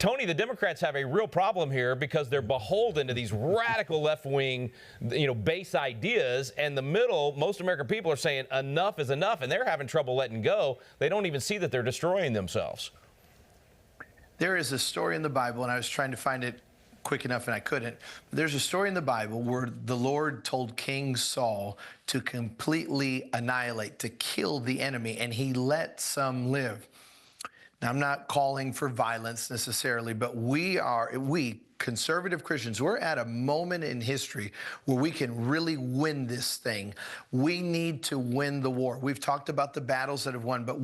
Tony, the Democrats have a real problem here because they're beholden to these radical left-wing, base ideas, and the middle, most American people are saying enough is enough, and they're having trouble letting go. They don't even see that they're destroying themselves. There is a story in the Bible, and I was trying to find it quick enough and I couldn't. There's a story in the Bible where the Lord told King Saul to completely annihilate, to kill the enemy, and he let some live. Now, I'm not calling for violence necessarily, but we conservative Christians, we're at a moment in history where we can really win this thing. We need to win the war. We've talked about the battles that have won, but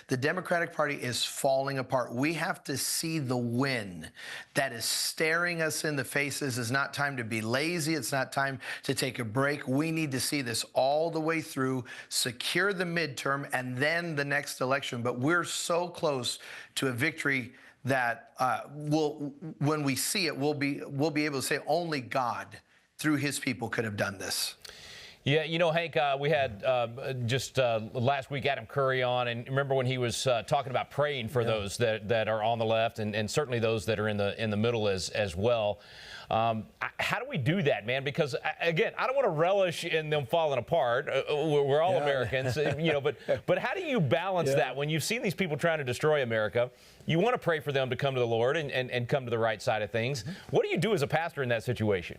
the Democratic Party is falling apart. We have to see the win that is staring us in the faces. It's not time to be lazy. It's not time to take a break. We need to see this all the way through, secure the midterm, and then the next election. But we're so close to a victory that when we see it, we'll be able to say only God through his people could have done this. Yeah, Hank, we had just last week Adam Curry on, and remember when he was talking about praying for those that are on the left, and certainly those that are in the middle as well. How do we do that, man? Because again, I don't want to relish in them falling apart. We're all Americans, but how do you balance that when you've seen these people trying to destroy America? You want to pray for them to come to the Lord and come to the right side of things. What do you do as a pastor in that situation?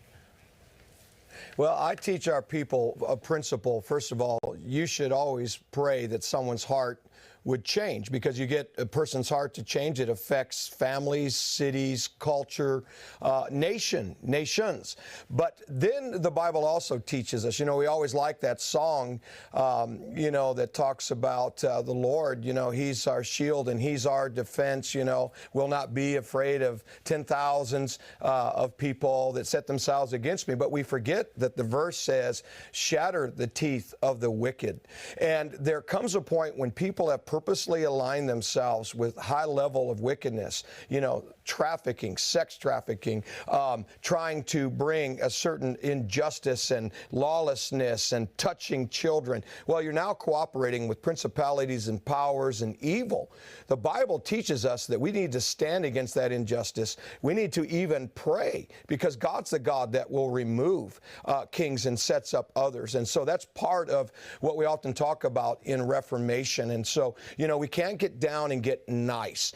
Well, I teach our people a principle. First of all, you should always pray that someone's heart would change, because you get a person's heart to change, it affects families, cities, culture, nations. But then the Bible also teaches us, we always like that song, that talks about the Lord, he's our shield and he's our defense, we'll not be afraid of 10,000s of people that set themselves against me. But we forget that the verse says, shatter the teeth of the wicked. And there comes a point when people have purposely align themselves with high level of wickedness, trafficking, sex trafficking, trying to bring a certain injustice and lawlessness and touching children. Well, you're now cooperating with principalities and powers and evil. The Bible teaches us that we need to stand against that injustice. We need to even pray, because God's the God that will remove kings and sets up others. And so that's part of what we often talk about in Reformation. And so, we can't get down and get nice.